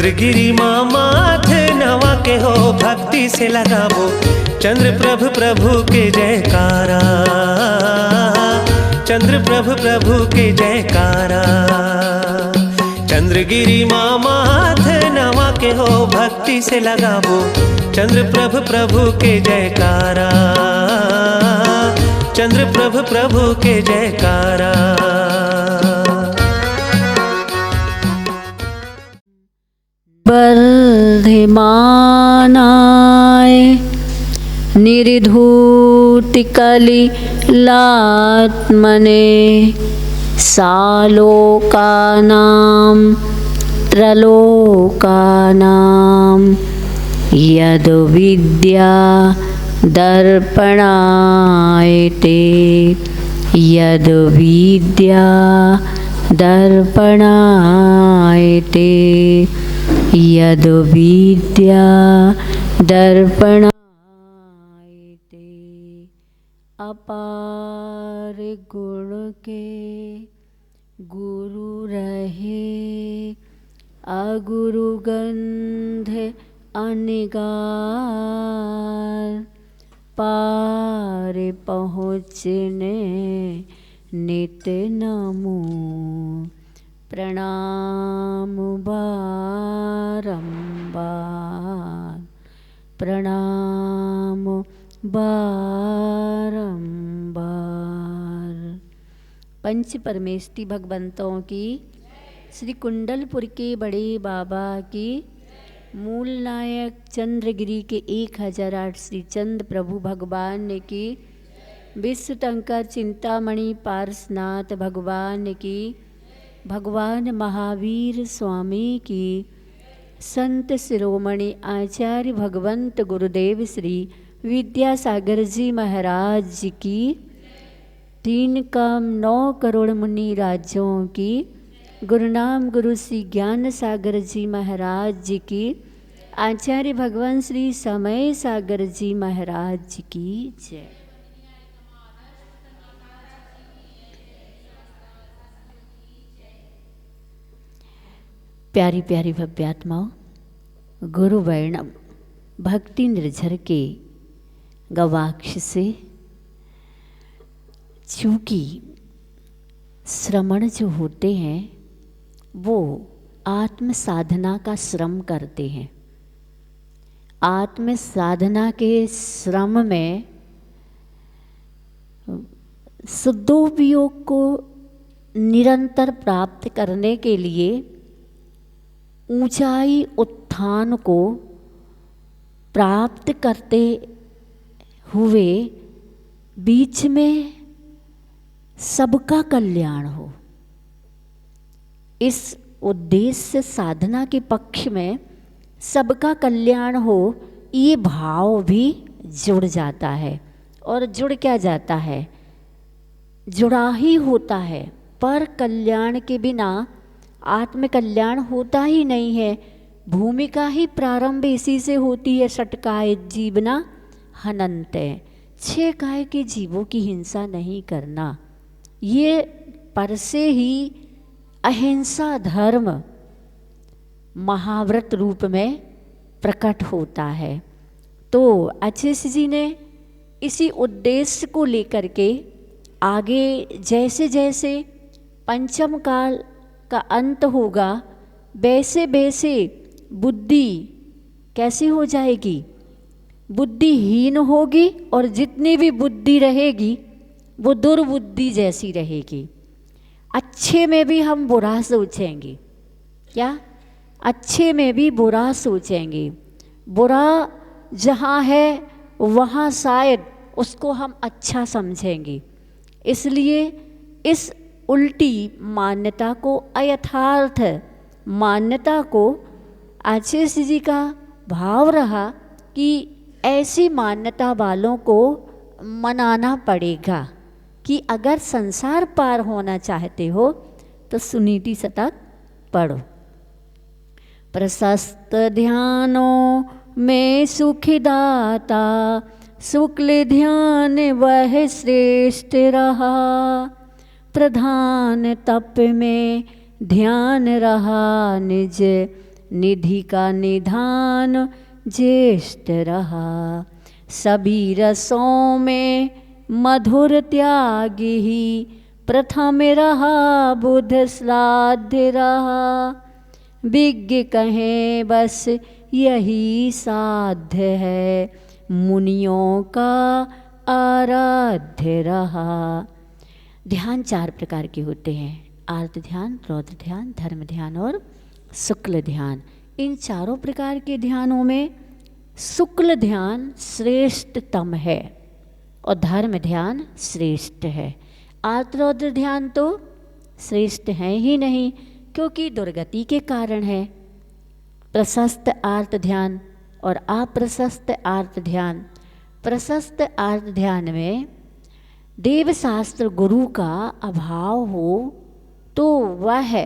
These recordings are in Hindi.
चंद्रगिरी माँ माथे नवा के हो भक्ति से लगाबो, चंद्र प्रभु प्रभु के जयकारा, चंद्र प्रभु प्रभु के जयकारा। चंद्रगिरी माँ माथे नवा के हो भक्ति से लगाबो, चंद्र प्रभु प्रभु के जयकारा, चंद्र प्रभु प्रभु के जयकारा। वर्धमानाय निर्धूतिकलिलात्मने सालोकानां त्रलोकानां यद्विद्या दर्पणायते, यद्विद्या दर्पणायते, यद्विद्या दर्पणायते। अपार गुण के गुरु रहे, अगुरु गंध अनिगार, पार पहुँचने नित नमो, प्रणाम बारंबार, प्रणाम बारंबार। पंच परमेष्टि भगवंतों की, श्री कुंडलपुर के बड़े बाबा की, मूल नायक चंद्रगिरी के 1008 श्री चंद्र प्रभु भगवान की, विश्व टंकर चिंतामणि पार्शनाथ भगवान की, भगवान महावीर स्वामी की, संत शिरोमणि आचार्य भगवंत गुरुदेव श्री विद्यासागर जी महाराज जी की, 3 कम 9 करोड़ मुनि राज्यों की, गुरुनाम गुरु श्री ज्ञान सागर जी महाराज जी की, आचार्य भगवान श्री समय सागर जी महाराज जी की जय। प्यारी प्यारी भव्यात्माओं, गुरु वर्णम भक्ति निर्झर के गवाक्ष से चूँकि श्रमण जो होते हैं वो आत्म साधना का श्रम करते हैं। आत्म साधना के श्रम में शुद्धोपयोग को निरंतर प्राप्त करने के लिए ऊंचाई उत्थान को प्राप्त करते हुए बीच में सबका कल्याण हो, इस उद्देश्य साधना के पक्ष में सबका कल्याण हो, ये भाव भी जुड़ जाता है। और जुड़ क्या जाता है? जुड़ा ही होता है, पर कल्याण के बिना आत्म कल्याण होता ही नहीं है। भूमिका ही प्रारंभ इसी से होती है। षटकाय जीवना हनन्ते, 6 काय के जीवों की हिंसा नहीं करना, ये पर से ही अहिंसा धर्म महाव्रत रूप में प्रकट होता है। तो आचार्य जी ने इसी उद्देश्य को लेकर के आगे जैसे जैसे पंचम काल का अंत होगा वैसे वैसे बुद्धि कैसी हो जाएगी? बुद्धिहीन होगी, और जितनी भी बुद्धि रहेगी वो दुर्बुद्धि जैसी रहेगी। अच्छे में भी हम बुरा सोचेंगे, क्या? अच्छे में भी बुरा सोचेंगे। बुरा जहाँ है वहाँ शायद उसको हम अच्छा समझेंगे। इसलिए इस उल्टी मान्यता को, अयथार्थ मान्यता को आचार्य जी का भाव रहा कि ऐसी मान्यता वालों को मनाना पड़ेगा कि अगर संसार पार होना चाहते हो तो सुनीति शतक पढ़ो। प्रशस्त ध्यानों में सुखदाता, शुक्ल ध्यान वह श्रेष्ठ रहा, प्रधान तप में ध्यान रहा निज निधि का निधान ज्येष्ठ रहा। सभी रसों में मधुर त्यागी ही प्रथम रहा बुध श्राद्ध रहा। विज्ञ कहें बस यही साध्य है मुनियों का आराध्य रहा। ध्यान 4 प्रकार के होते हैं, आर्त ध्यान, रौद्र ध्यान, धर्म ध्यान और शुक्ल ध्यान। इन चारों प्रकार के ध्यानों में शुक्ल ध्यान श्रेष्ठतम है और धर्म ध्यान श्रेष्ठ है। आर्त रौद्र ध्यान तो श्रेष्ठ है ही नहीं, क्योंकि दुर्गति के कारण है। प्रशस्त आर्त ध्यान और अप्रशस्त आर्त ध्यान। प्रशस्त आर्त ध्यान में देवशास्त्र गुरु का अभाव हो तो वह है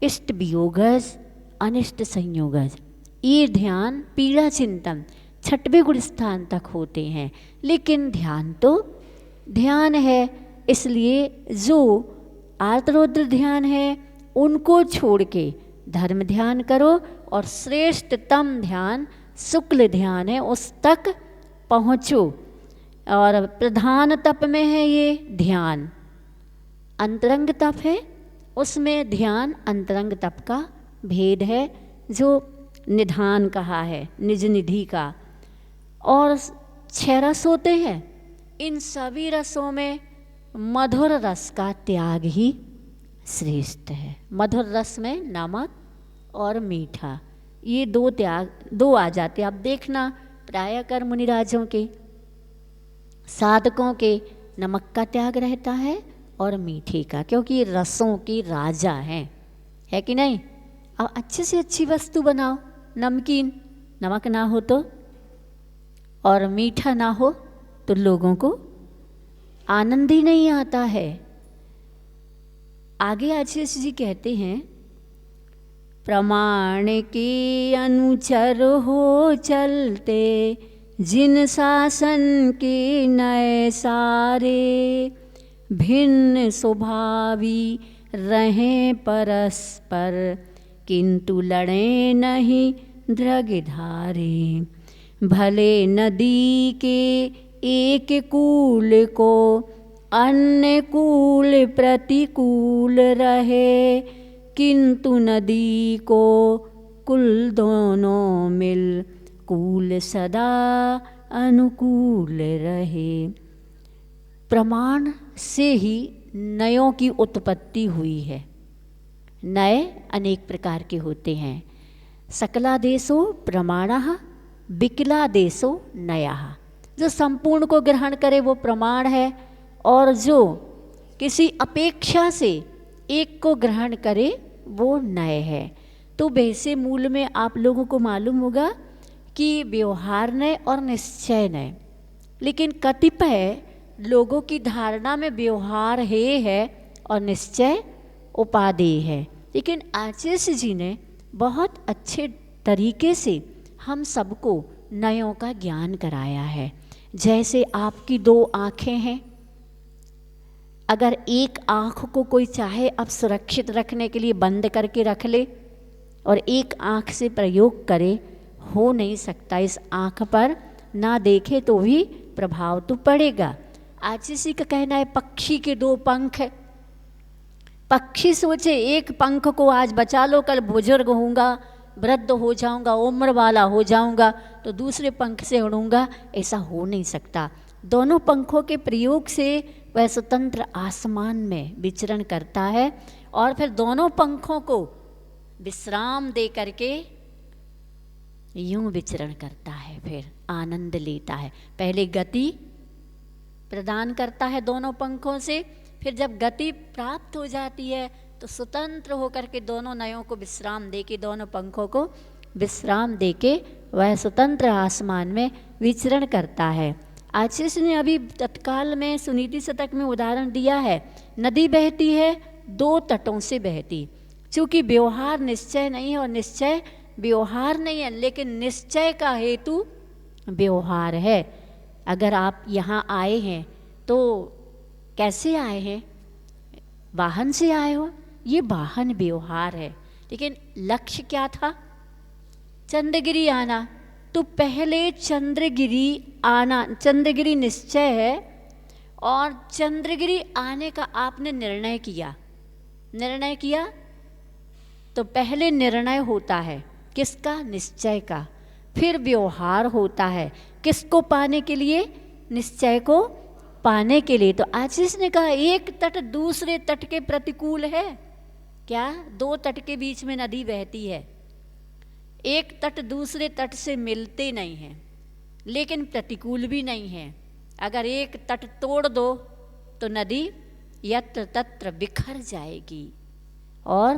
इष्ट वियोगज अनिष्ट संयोगज। ये ध्यान पीड़ा चिंतन 6वें गुण स्थान तक होते हैं, लेकिन ध्यान तो ध्यान है। इसलिए जो आर्तरौद्र ध्यान है उनको छोड़ के धर्म ध्यान करो और श्रेष्ठतम ध्यान शुक्ल ध्यान है उस तक पहुँचो। और प्रधान तप में है ये ध्यान, अंतरंग तप है उसमें ध्यान अंतरंग तप का भेद है, जो निधान कहा है निज निधि का। और 6 रस होते हैं, इन सभी रसों में मधुर रस का त्याग ही श्रेष्ठ है। मधुर रस में नमक और मीठा, ये दो आ जाते। आप देखना प्रायः कर मुनिराजों के साधकों के नमक का त्याग रहता है और मीठे का, क्योंकि ये रसों के राजा हैं, है कि नहीं। अब अच्छे से अच्छी वस्तु बनाओ, नमकीन नमक ना हो तो और मीठा ना हो तो लोगों को आनंद ही नहीं आता है। आगे आशीष जी कहते हैं, प्रमाण के अनुचर हो चलते जिन शासन के नए सारे। भिन्न स्वभावी रहें परस्पर किंतु लड़े नहीं दृगधारे। भले नदी के एक कूल को अन्य कूल प्रतिकूल रहे, किंतु नदी को कुल दोनों मिल कूल सदा अनुकूल रहे। प्रमाण से ही नयों की उत्पत्ति हुई है। नए अनेक प्रकार के होते हैं। सकलादेशो प्रमाणः विकलादेशो नयः। जो संपूर्ण को ग्रहण करे वो प्रमाण है, और जो किसी अपेक्षा से एक को ग्रहण करे वो नय है। तो वैसे मूल में आप लोगों को मालूम होगा कि व्यवहार नय और निश्चय नय, लेकिन कतिपय लोगों की धारणा में व्यवहार है और निश्चय उपादेय है। लेकिन आचार्य जी ने बहुत अच्छे तरीके से हम सबको नयों का ज्ञान कराया है। जैसे आपकी 2 आँखें हैं, अगर एक आँख को कोई चाहे अब सुरक्षित रखने के लिए बंद करके रख ले और एक आँख से प्रयोग करे, हो नहीं सकता। इस आँख पर ना देखे तो भी प्रभाव तो पड़ेगा। आचार्य का कहना है पक्षी के 2 पंख। पक्षी सोचे एक पंख को आज बचा लो, कल बुजुर्ग होऊंगा, वृद्ध हो जाऊंगा, उम्र वाला हो जाऊंगा तो दूसरे पंख से उड़ूंगा, ऐसा हो नहीं सकता। दोनों पंखों के प्रयोग से वह स्वतंत्र आसमान में विचरण करता है और फिर दोनों पंखों को विश्राम दे करके यूं विचरण करता है, फिर आनंद लेता है। पहले गति प्रदान करता है दोनों पंखों से, फिर जब गति प्राप्त हो जाती है तो स्वतंत्र होकर के दोनों नयों को विश्राम दे के, दोनों पंखों को विश्राम दे के वह स्वतंत्र आसमान में विचरण करता है। आचार्य ने अभी तत्काल में सुनीति शतक में उदाहरण दिया है। नदी बहती है 2 तटों से बहती, चूँकि व्यवहार निश्चय नहीं है और निश्चय व्यवहार नहीं है, लेकिन निश्चय का हेतु व्यवहार है। अगर आप यहाँ आए हैं तो कैसे आए हैं? वाहन से आए हो, ये वाहन व्यवहार है, लेकिन लक्ष्य क्या था? चंद्रगिरी आना, तो पहले चंद्रगिरी आना, चंद्रगिरी निश्चय है और चंद्रगिरी आने का आपने निर्णय किया, निर्णय किया तो पहले निर्णय होता है किसका? निश्चय का। फिर व्यवहार होता है किसको पाने के लिए? निश्चय को पाने के लिए। तो आशीष ने कहा एक तट दूसरे तट के प्रतिकूल है क्या? दो तट के बीच में नदी बहती है, एक तट दूसरे तट से मिलते नहीं हैं, लेकिन प्रतिकूल भी नहीं है। अगर एक तट तोड़ दो तो नदी यत्र तत्र बिखर जाएगी और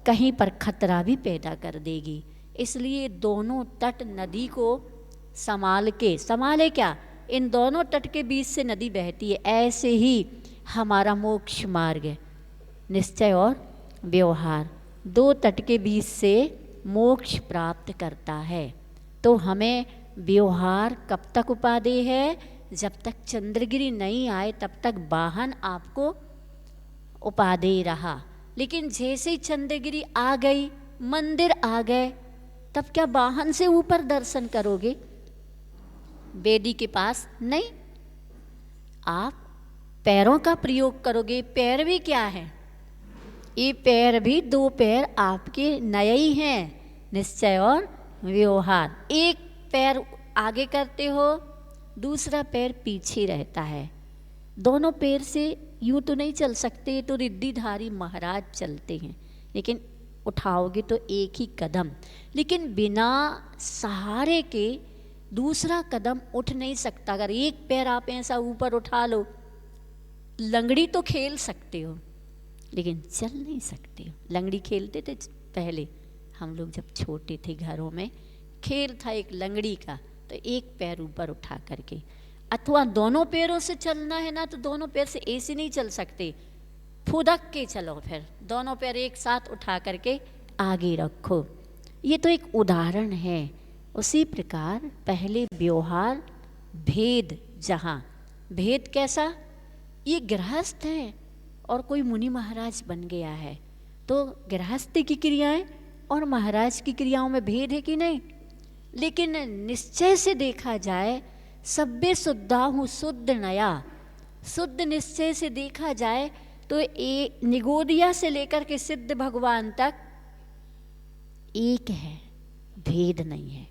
कहीं पर खतरा भी पैदा कर देगी। इसलिए दोनों तट नदी को संभाल के, संभाले क्या? इन दोनों तट के बीच से नदी बहती है। ऐसे ही हमारा मोक्ष मार्ग है, निश्चय और व्यवहार, दो तट के बीच से मोक्ष प्राप्त करता है। तो हमें व्यवहार कब तक उपादेय है? जब तक चंद्रगिरी नहीं आए तब तक वाहन आपको उपादेय रहा। लेकिन जैसे ही चंद्रगिरी आ गई, मंदिर आ गए, तब क्या वाहन से ऊपर दर्शन करोगे? वेदी के पास नहीं, आप पैरों का प्रयोग करोगे। पैर भी क्या है? ये पैर भी दो पैर आपके नए ही हैं, निश्चय और व्यवहार। एक पैर आगे करते हो, दूसरा पैर पीछे रहता है। दोनों पैर से यूं तो नहीं चल सकते, तो रिद्धिधारी महाराज चलते हैं, लेकिन उठाओगे तो एक ही कदम। लेकिन बिना सहारे के दूसरा कदम उठ नहीं सकता। अगर एक पैर आप ऐसा ऊपर उठा लो, लंगड़ी तो खेल सकते हो लेकिन चल नहीं सकते हो। लंगड़ी खेलते थे पहले हम लोग जब छोटे थे, घरों में खेल था एक लंगड़ी का, तो एक पैर ऊपर उठा करके, अथवा दोनों पैरों से चलना है ना, तो दोनों पैर से ऐसे नहीं चल सकते, फुदक के चलो। फिर दोनों पैर एक साथ उठा करके आगे रखो। ये तो एक उदाहरण है। उसी प्रकार पहले व्यवहार, भेद, जहाँ भेद कैसा? ये गृहस्थ है और कोई मुनि महाराज बन गया है, तो गृहस्थ की क्रियाएं और महाराज की क्रियाओं में भेद है कि नहीं? लेकिन निश्चय से देखा जाए, सभ्य शुद्धा हूँ शुद्ध नया, शुद्ध निश्चय से देखा जाए तो ये निगोदिया से लेकर के सिद्ध भगवान तक एक है, भेद नहीं है।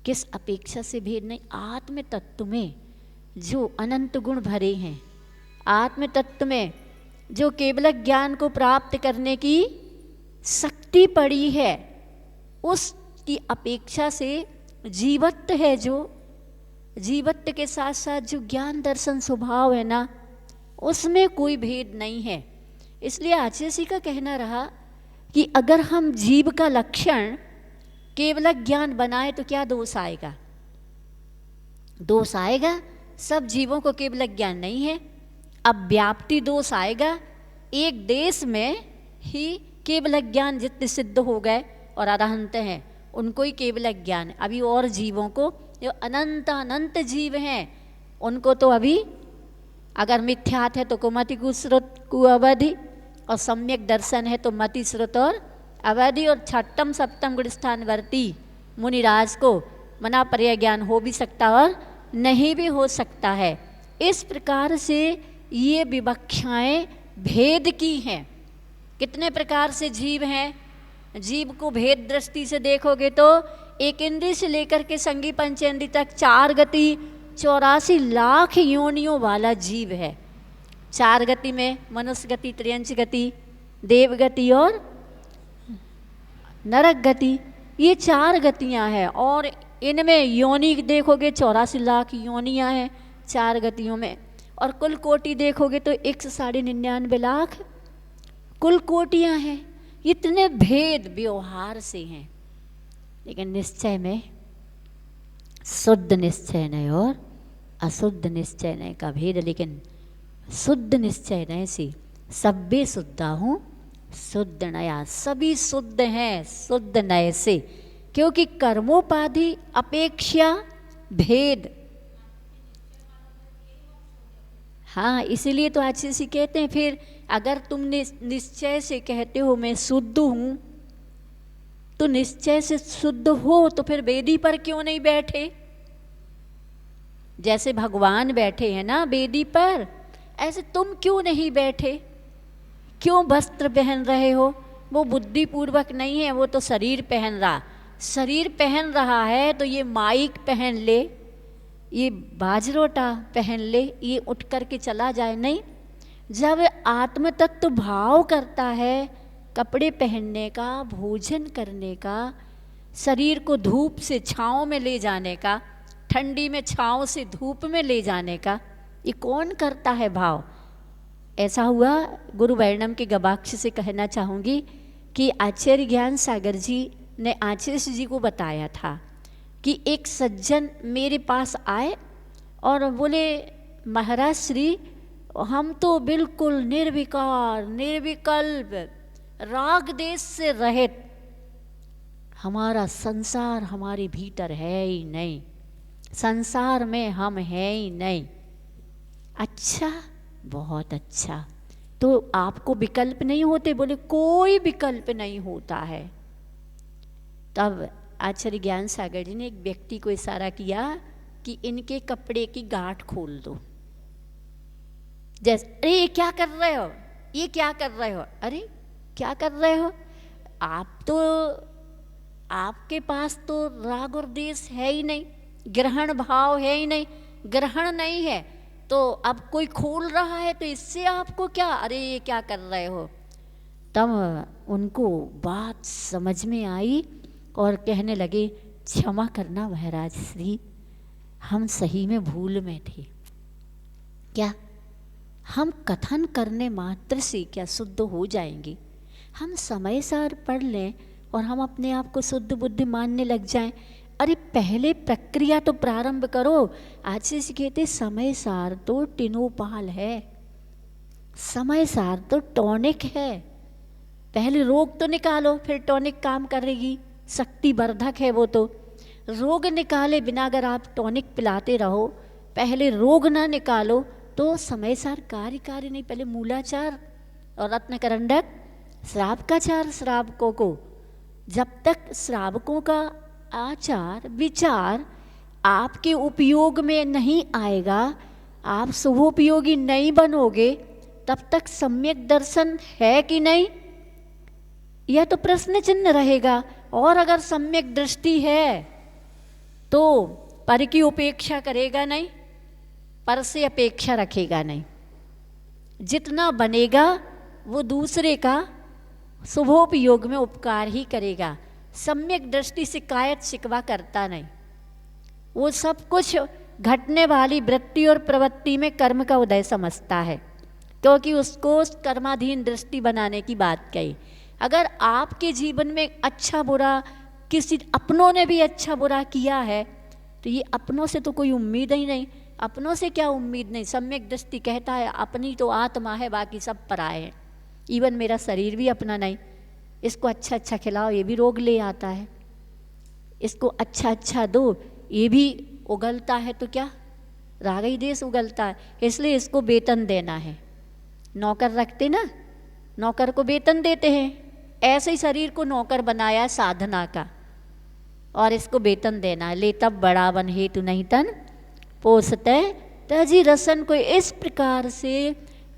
किस अपेक्षा से भेद नहीं? आत्म तत्व में जो अनंत गुण भरे हैं, आत्म तत्व में जो केवल ज्ञान को प्राप्त करने की शक्ति पड़ी है, उसकी अपेक्षा से जीवत्व है, जो जीवत्व के साथ साथ जो ज्ञान दर्शन स्वभाव है ना, उसमें कोई भेद नहीं है। इसलिए आचार्य का कहना रहा कि अगर हम जीव का लक्षण केवल ज्ञान बनाए तो क्या दोष आएगा? दोष आएगा। सब जीवों को केवल ज्ञान नहीं है। अब व्याप्ति दोष आएगा। एक देश में ही केवल ज्ञान जितने सिद्ध हो गए और अरहंत हैं, उनको ही केवल ज्ञान। अभी और जीवों को, जो अनंत अनंत जीव हैं, उनको तो अभी अगर मिथ्यात है तो कुमति कुश्रुत कुअवधि, और सम्यक दर्शन है तो मति श्रुत और अवधि, और छठम सप्तम गुण स्थानवर्ती मुनिराज को मना पर्याय ज्ञान हो भी सकता और नहीं भी हो सकता है। इस प्रकार से ये विवक्षाएं भेद की हैं। कितने प्रकार से जीव हैं? जीव को भेद दृष्टि से देखोगे तो एक इंद्रिय से लेकर के संगी पंचेंद्रिय तक 4 गति 84 लाख योनियों वाला जीव है। 4 गति में मनुष्य गति, त्रियंच गति, देव गति और नरक गति, ये 4 गतियां हैं। और इनमें योनि देखोगे 84 लाख योनियां हैं 4 गतियों में। और कुल कोटि देखोगे तो 199 लाख कुल कोटियां हैं। इतने भेद व्यवहार से हैं, लेकिन निश्चय में शुद्ध निश्चय नहीं और अशुद्ध निश्चय नहीं का भेद। लेकिन शुद्ध निश्चय नहीं से सभ्य शुद्धा हूँ शुद्ध नया, सभी शुद्ध हैं शुद्ध नए से, क्योंकि कर्मोपाधि अपेक्षा भेद। हाँ, इसीलिए तो आचार्य जी कहते हैं, फिर अगर तुम निश्चय से कहते हो मैं शुद्ध हूँ, तो निश्चय से शुद्ध हो तो फिर वेदी पर क्यों नहीं बैठे? जैसे भगवान बैठे हैं ना वेदी पर, ऐसे तुम क्यों नहीं बैठे? क्यों वस्त्र पहन रहे हो? वो बुद्धिपूर्वक नहीं है, वो तो शरीर पहन रहा। शरीर पहन रहा है तो ये माइक पहन ले, ये बाजरोटा पहन ले, ये उठ कर के चला जाए नहीं। जब आत्म तत्व भाव करता है कपड़े पहनने का, भोजन करने का, शरीर को धूप से छाँव में ले जाने का, ठंडी में छाँव से धूप में ले जाने का, ये कौन करता है भाव? ऐसा हुआ। गुरु वर्णम के गवाक्ष से कहना चाहूँगी कि आचार्य ज्ञान सागर जी ने आचार्य जी को बताया था कि एक सज्जन मेरे पास आए और बोले, महाराज श्री, हम तो बिल्कुल निर्विकार निर्विकल्प राग देश से रहित, हमारा संसार हमारे भीतर है ही नहीं, संसार में हम हैं ही नहीं। अच्छा, बहुत अच्छा, तो आपको विकल्प नहीं होते? बोले कोई विकल्प नहीं होता है। तब आचार्य ज्ञान सागर जी ने एक व्यक्ति को इशारा किया कि इनके कपड़े की गांठ खोल दो। जैसे, अरे ये क्या कर रहे हो, ये क्या कर रहे हो, अरे क्या कर रहे हो आप? तो आपके पास तो राग और देश है ही नहीं, ग्रहण भाव है ही नहीं, ग्रहण नहीं है, तो अब कोई खोल रहा है तो इससे आपको क्या, अरे ये क्या कर रहे हो? तब उनको बात समझ में आई और कहने लगे, क्षमा करना महाराज श्री, हम सही में भूल में थे। क्या हम कथन करने मात्र से क्या शुद्ध हो जाएंगे? हम समय सार पढ़ लें और हम अपने आप को शुद्ध बुद्धि मानने लग जाएं? अरे पहले प्रक्रिया तो प्रारंभ करो। आज से कहते समय सार तो टिनोपाल है, समय सार तो टॉनिक है। पहले रोग तो निकालो, फिर टॉनिक काम करेगी, शक्ति वर्धक है वो तो। रोग निकाले बिना अगर आप टॉनिक पिलाते रहो, पहले रोग ना निकालो तो समय सार कार्य नहीं। पहले मूलाचार और रत्नकरंडक श्रावकाचार, श्रावकों को जब तक श्रावकों का आचार विचार आपके उपयोग में नहीं आएगा, आप शुभोपयोगी नहीं बनोगे, तब तक सम्यक दर्शन है कि नहीं, यह तो प्रश्न चिन्ह रहेगा। और अगर सम्यक दृष्टि है तो पर की उपेक्षा करेगा नहीं, पर से अपेक्षा रखेगा नहीं। जितना बनेगा वो दूसरे का शुभोपयोग में उपकार ही करेगा। सम्यक दृष्टि शिकायत शिकवा करता नहीं, वो सब कुछ घटने वाली वृत्ति और प्रवृत्ति में कर्म का उदय समझता है, क्योंकि उसको कर्माधीन दृष्टि बनाने की बात कही। अगर आपके जीवन में अच्छा बुरा किसी अपनों ने भी अच्छा बुरा किया है तो ये अपनों से तो कोई उम्मीद ही नहीं। अपनों से क्या उम्मीद नहीं? सम्यक दृष्टि कहता है अपनी तो आत्मा है, बाकी सब पराए हैं। इवन मेरा शरीर भी अपना नहीं, इसको अच्छा अच्छा खिलाओ ये भी रोग ले आता है, इसको अच्छा अच्छा दो ये भी उगलता है, तो क्या रागी देश उगलता है, इसलिए इसको वेतन देना है। नौकर रखते ना, नौकर को वेतन देते हैं, ऐसे ही शरीर को नौकर बनाया साधना का और इसको वेतन देना है। ले तब बड़ा बन हेतु नहीं तन पोसते तजी रसन को। इस प्रकार से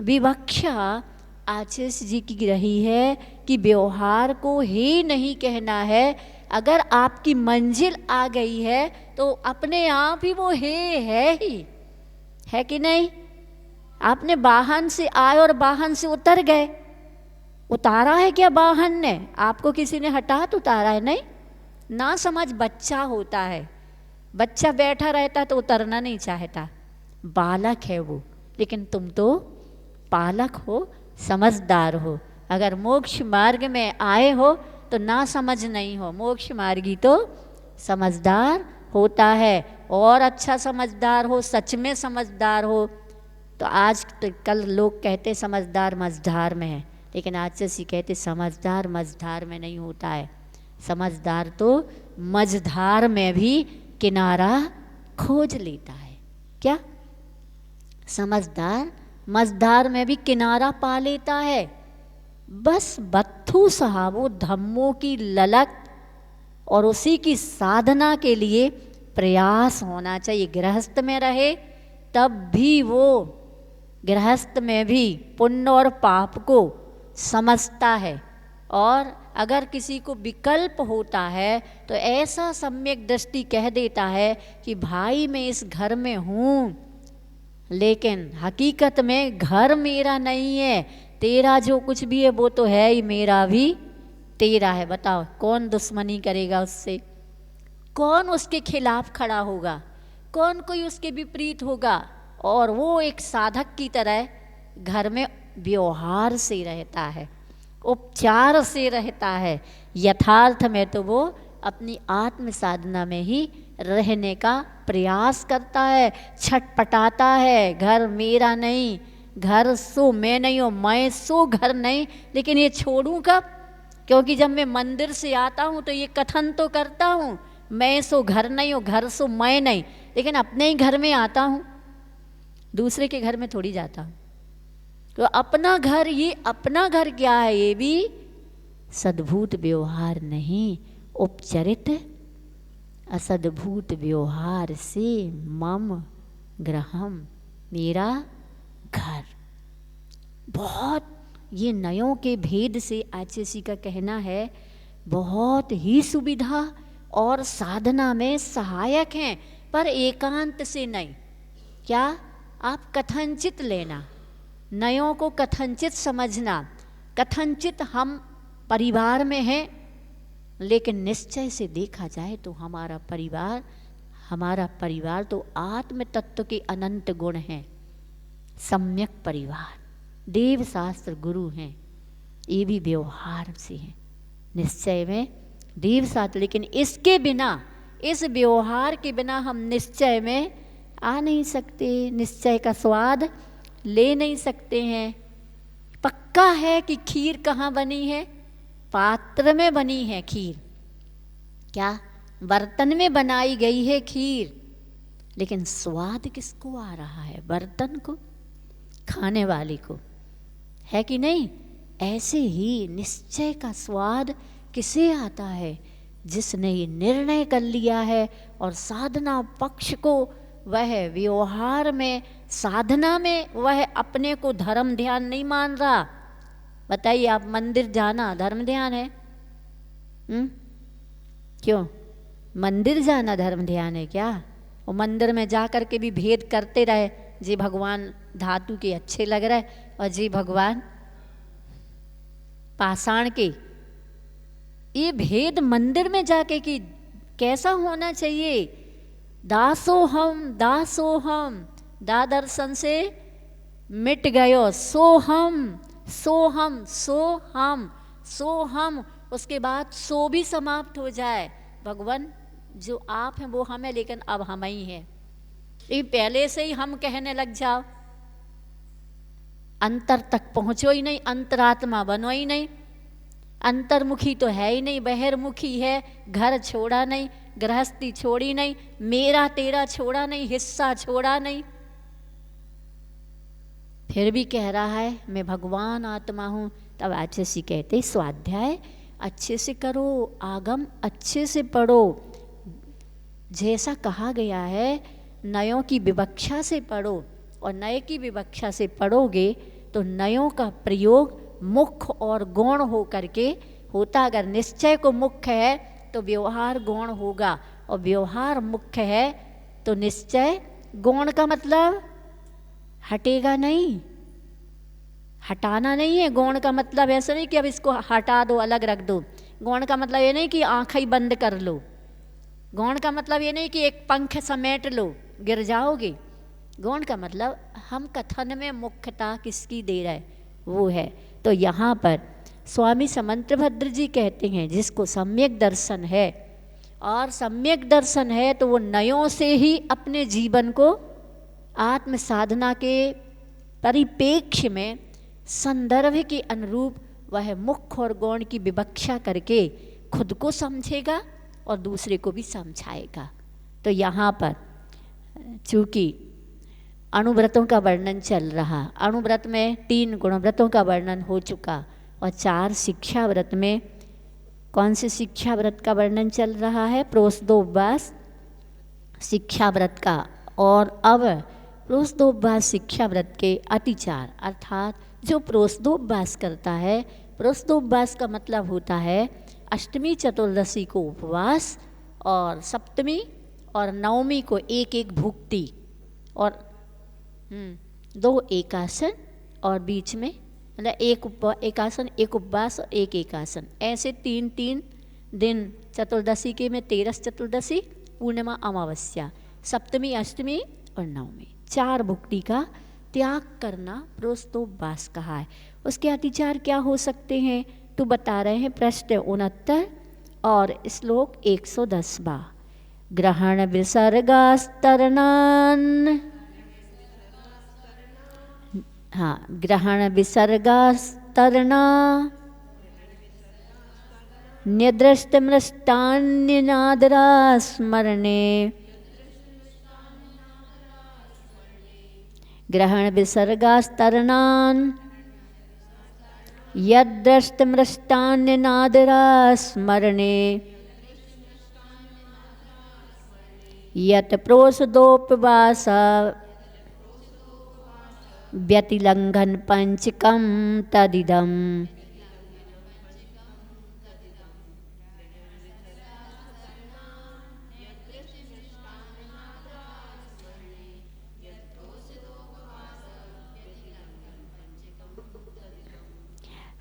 विवक्षा आचार्य जी की रही है कि व्यवहार को ही नहीं कहना है। अगर आपकी मंजिल आ गई है तो अपने आप ही वो है ही, है कि नहीं? आपने वाहन से आए और वाहन से उतर गए, उतारा है क्या वाहन ने? आपको किसी ने हटात उतारा है? नहीं ना। समझ बच्चा होता है, बच्चा बैठा रहता तो उतरना नहीं चाहता, बालक है वो। लेकिन तुम तो पालक हो, समझदार हो। अगर मोक्ष मार्ग में आए हो तो ना समझ नहीं हो, मोक्ष मार्गी तो समझदार होता है। और अच्छा समझदार हो, सच में समझदार हो। तो आज तो कल लोग कहते समझदार मझधार में है, लेकिन आज से कहते समझदार मझधार में नहीं होता है। समझदार तो मझधार में भी किनारा खोज लेता है। क्या? समझदार मझधार में भी किनारा पा लेता है। बस बत्थू साहब वो धम्मों की ललक और उसी की साधना के लिए प्रयास होना चाहिए। गृहस्थ में रहे तब भी वो गृहस्थ में भी पुण्य और पाप को समझता है, और अगर किसी को विकल्प होता है तो ऐसा सम्यक दृष्टि कह देता है कि भाई मैं इस घर में हूँ, लेकिन हकीकत में घर मेरा नहीं है, तेरा जो कुछ भी है वो तो है ही, मेरा भी तेरा है। बताओ कौन दुश्मनी करेगा उससे, कौन उसके खिलाफ खड़ा होगा, कौन कोई उसके विपरीत होगा। और वो एक साधक की तरह घर में व्यवहार से रहता है, उपचार से रहता है। यथार्थ में तो वो अपनी आत्म साधना में ही रहने का प्रयास करता है, छटपटाता है, घर मेरा नहीं, घर सो मैं नहीं हूँ, मैं सो घर नहीं। लेकिन ये छोड़ूं कब? क्योंकि जब मैं मंदिर से आता हूँ तो ये कथन तो करता हूँ, मैं सो घर नहीं हूँ, घर सो मैं नहीं, लेकिन अपने ही घर में आता हूँ, दूसरे के घर में थोड़ी जाता हूँ। तो अपना घर, ये अपना घर क्या है? ये भी सद्भूत व्यवहार नहीं, उपचरित असद्भूत व्यवहार से मम गृहम, मेरा घर। बहुत ये नयों के भेद से आचार्य का कहना है, बहुत ही सुविधा और साधना में सहायक हैं, पर एकांत से नहीं। क्या? आप कथनचित लेना, नयों को कथनचित समझना। कथनचित हम परिवार में हैं, लेकिन निश्चय से देखा जाए तो हमारा परिवार तो आत्म तत्व के अनंत गुण हैं। सम्यक परिवार, देव शास्त्र गुरु हैं, ये भी व्यवहार से हैं, निश्चय में देव शास्त्र। लेकिन इसके बिना, इस व्यवहार के बिना हम निश्चय में आ नहीं सकते, निश्चय का स्वाद ले नहीं सकते हैं। पक्का है कि खीर कहाँ बनी है? पात्र में बनी है खीर, क्या बर्तन में बनाई गई है खीर, लेकिन स्वाद किसको आ रहा है? बर्तन को, खाने वाले को, है कि नहीं? ऐसे ही निश्चय का स्वाद किसे आता है? जिसने ये निर्णय कर लिया है और साधना पक्ष को वह व्यवहार में, साधना में वह अपने को धर्म ध्यान नहीं मान रहा। बताइए, आप मंदिर जाना धर्म ध्यान है? क्यों? मंदिर जाना धर्म ध्यान है क्या? और मंदिर में जा कर के भी भेद करते रहे, जी भगवान धातु के अच्छे लग रहे और जी भगवान पाषाण के। ये भेद मंदिर में जाके कि कैसा होना चाहिए? दासोहम दासोहम, दा दर्शन से मिट गयो, सोहम सोहम सोहम सोहम, उसके बाद सो भी समाप्त हो जाए। भगवान जो आप हैं वो हम हैं, लेकिन अब हम ही हैं। ये पहले से ही हम कहने लग जाओ, अंतर तक पहुँचो ही नहीं, अंतरात्मा बनो ही नहीं। अंतर्मुखी तो है ही नहीं, बहिर्मुखी है। घर छोड़ा नहीं, गृहस्थी छोड़ी नहीं, मेरा तेरा छोड़ा नहीं, हिस्सा छोड़ा नहीं, फिर भी कह रहा है मैं भगवान आत्मा हूँ। तब आचार्य कहते स्वाध्याय अच्छे से करो, आगम अच्छे से पढ़ो, जैसा कहा गया है नयों की विवक्षा से पढ़ो, और नए की विवक्षा से पढ़ोगे तो नयों का प्रयोग मुख्य और गौण हो करके होता। अगर निश्चय को मुख्य है तो व्यवहार गौण होगा, और व्यवहार मुख्य है तो निश्चय गौण का मतलब हटेगा नहीं, हटाना नहीं है। गौण का मतलब ऐसा नहीं कि अब इसको हटा दो, अलग रख दो। गौण का मतलब ये नहीं कि आँखें ही बंद कर लो। गौण का मतलब ये नहीं कि एक पंख समेट लो, गिर जाओगे। गौण का मतलब हम कथन में मुख्यता किसकी दे रहे वो है। तो यहाँ पर स्वामी समंतभद्र जी कहते हैं जिसको सम्यक दर्शन है, और सम्यक दर्शन है तो वो नयों से ही अपने जीवन को आत्म साधना के परिप्रेक्ष्य में संदर्भ के अनुरूप वह मुख्य और गौण की विवक्षा करके खुद को समझेगा और दूसरे को भी समझाएगा। तो यहाँ पर चूँकि अणुव्रतों का वर्णन चल रहा, अणुव्रत में 3 गुणव्रतों का वर्णन हो चुका और 4 शिक्षा व्रत में कौन से शिक्षा व्रत का वर्णन चल रहा है? प्रोष्ठोपवास शिक्षा व्रत का। और अब प्रोष्ठोपवास शिक्षा व्रत के अतिचार, अर्थात जो प्रोष्ठोपवास करता है, प्रोष्ठोपवास का मतलब होता है अष्टमी चतुर्दशी को उपवास और सप्तमी और नवमी को एक एक भुक्ति और 2 एकासन और बीच में मतलब एक एकासन, एक उपवास और एक एकासन, ऐसे 3 दिन चतुर्दशी के में तेरस चतुर्दशी, पूर्णिमा, अमावस्या, सप्तमी, अष्टमी और नवमी 4 भुक्ति का त्याग करना प्रोष्ठोपवास कहा है। उसके अतिचार क्या हो सकते हैं तो बता रहे हैं पृष्ठ 69 और श्लोक 110वां। ग्रहण विसर्गास्तरणान, हाँ, ग्रहण विसर्गास्तरणा न्यदृष्टमृष्टान्यनादरा स्मरणे, ग्रहण विसर्गास्तरणान यदृष्टमृष्टान्यनादरा स्मरणे, यत प्रोषदोपवास व्यतिलंघन पंचकम तदिदम।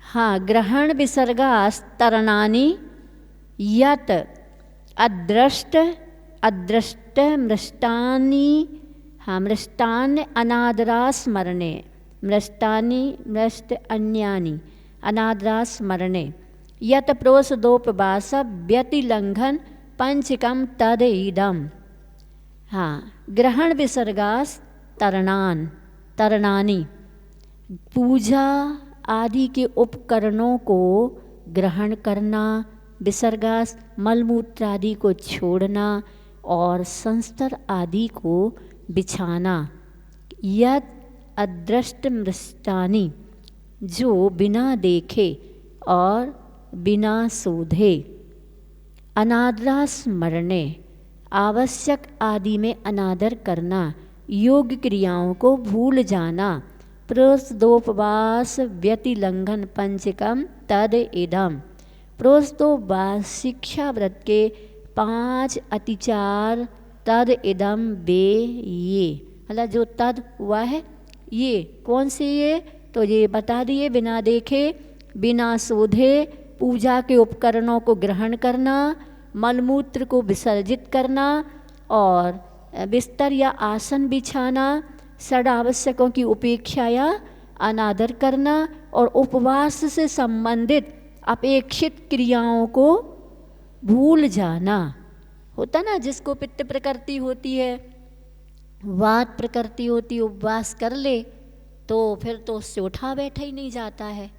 हाँ, ग्रहण विसर्गास्तरणानि यत अदृष्ट मृष्टानि, हाँ, मृष्टान्य अनादरा स्मरणे, मृष्टानि मृष्ट अन्यानि अनादरा स्मरणे, यत प्रोषदोपवास व्यतिलंघन पंचकम तद इदम। हाँ, ग्रहण विसर्गास्तरणानि पूजा आदि के उपकरणों को ग्रहण करना, विसर्गास मलमूत्र आदि को छोड़ना और संस्तर आदि को बिछाना। यद अदृष्ट मृष्टानि जो बिना देखे और बिना शोधे, अनादरा स्मरणे आवश्यक आदि में अनादर करना, योग क्रियाओं को भूल जाना, प्रोष्ठोपवास व्यतिलंघन पंचकम तद इदम। प्रोष्ठोपवास शिक्षा व्रत के 5 अतिचार तद इदम वे ये, मतलब जो तद हुआ है ये कौन से ये तो ये बता दिए, बिना देखे, बिना शोधे, पूजा के उपकरणों को ग्रहण करना, मलमूत्र को विसर्जित करना और बिस्तर या आसन बिछाना, षड आवश्यकों की उपेक्षा या अनादर करना और उपवास से संबंधित अपेक्षित क्रियाओं को भूल जाना। होता ना, जिसको पित्त प्रकृति होती है, वात प्रकृति होती, उपवास कर ले तो फिर तो उससे उठा बैठा ही नहीं जाता है,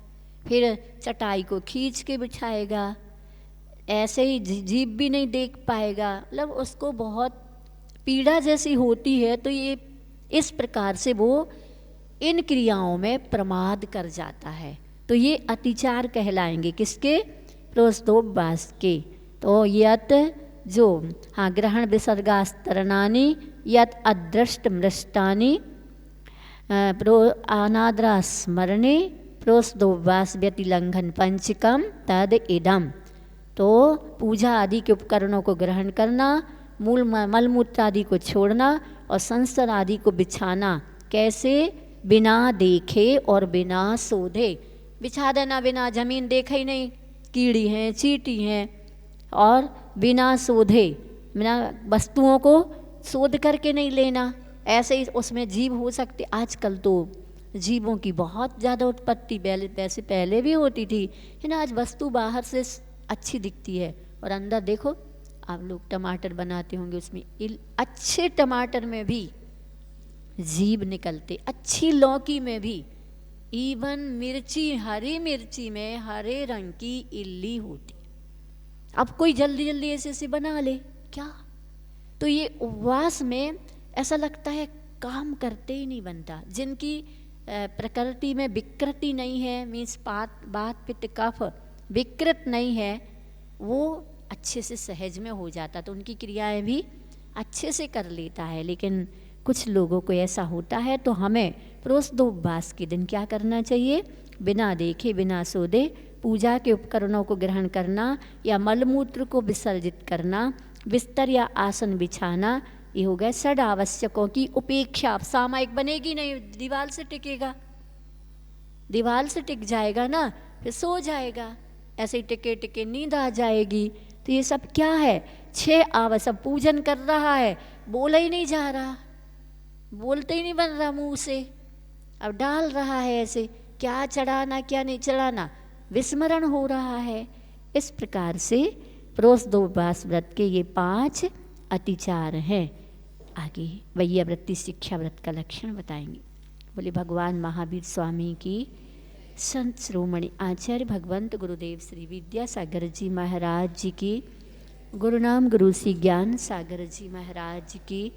फिर चटाई को खींच के बिछाएगा, ऐसे ही जीभ भी नहीं देख पाएगा, मतलब उसको बहुत पीड़ा जैसी होती है। तो ये इस प्रकार से वो इन क्रियाओं में प्रमाद कर जाता है। तो ये अतिचार कहलाएंगे किसके? प्रोष्ठोपवास के। तो यत जो, हाँ, ग्रहण विसर्गास्तरणानि यत अदृष्ट मृष्टानि अनादरा स्मरणे प्रोष्ठोपवास व्यतिलंघन पंचकम तद इदम। तो पूजा आदि के उपकरणों को ग्रहण करना, मलमूत्र आदि को छोड़ना और संस्तर आदि को बिछाना। कैसे? बिना देखे और बिना शोधे बिछा देना, बिना जमीन देखे ही नहीं, कीड़ी हैं, चींटी हैं, और बिना शोधे, बिना वस्तुओं को शोध करके नहीं लेना। ऐसे ही उसमें जीव हो सकते, आजकल तो जीवों की बहुत ज़्यादा उत्पत्ति वैसे पहले भी होती थी, लेकिन आज वस्तु बाहर से अच्छी दिखती है और अंदर देखो, आप लोग टमाटर बनाते होंगे, उसमें अच्छे टमाटर में भी जीभ निकलते, अच्छी लौकी में भी, इवन मिर्ची, हरी मिर्ची में हरे रंग की इल्ली होती। अब कोई जल्दी जल्दी ऐसे बना ले क्या? तो ये उपवास में ऐसा लगता है काम करते ही नहीं बनता। जिनकी प्रकृति में विकृति नहीं है, मीन्स बात पित्त कफ विकृत नहीं है, वो अच्छे से सहज में हो जाता, तो उनकी क्रियाएं भी अच्छे से कर लेता है। लेकिन कुछ लोगों को ऐसा होता है, तो हमें प्रदोषोपवास के दिन क्या करना चाहिए? बिना देखे बिना सोधे पूजा के उपकरणों को ग्रहण करना या मलमूत्र को विसर्जित करना, बिस्तर या आसन बिछाना, ये हो गए षड आवश्यकों की उपेक्षा। अब सामायिक बनेगी नहीं, दीवार से टिकेगा, दीवार से टिक जाएगा ना, फिर सो जाएगा, ऐसे ही टिके टिके नींद आ जाएगी। तो ये सब क्या है? 6 आवश्यक। पूजन कर रहा है, बोला ही नहीं जा रहा, बोलते ही नहीं बन रहा मुंह से, अब डाल रहा है ऐसे, क्या चढ़ाना क्या नहीं चढ़ाना, विस्मरण हो रहा है। इस प्रकार से प्रदोषोपवास व्रत के ये 5 अतिचार हैं। आगे वैयावृत्ति शिक्षा व्रत का लक्षण बताएंगे। बोले भगवान महावीर स्वामी की, संत श्रोमणि आचार्य भगवंत गुरुदेव श्री विद्यासागर जी महाराज जी की, गुरुनाम गुरु श्री ज्ञान सागर जी महाराज जी की,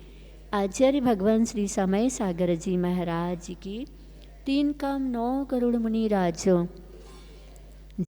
आचार्य भगवान श्री समय सागर जी महाराज जी की, 3 काम 9 करोड़ मुनि राजों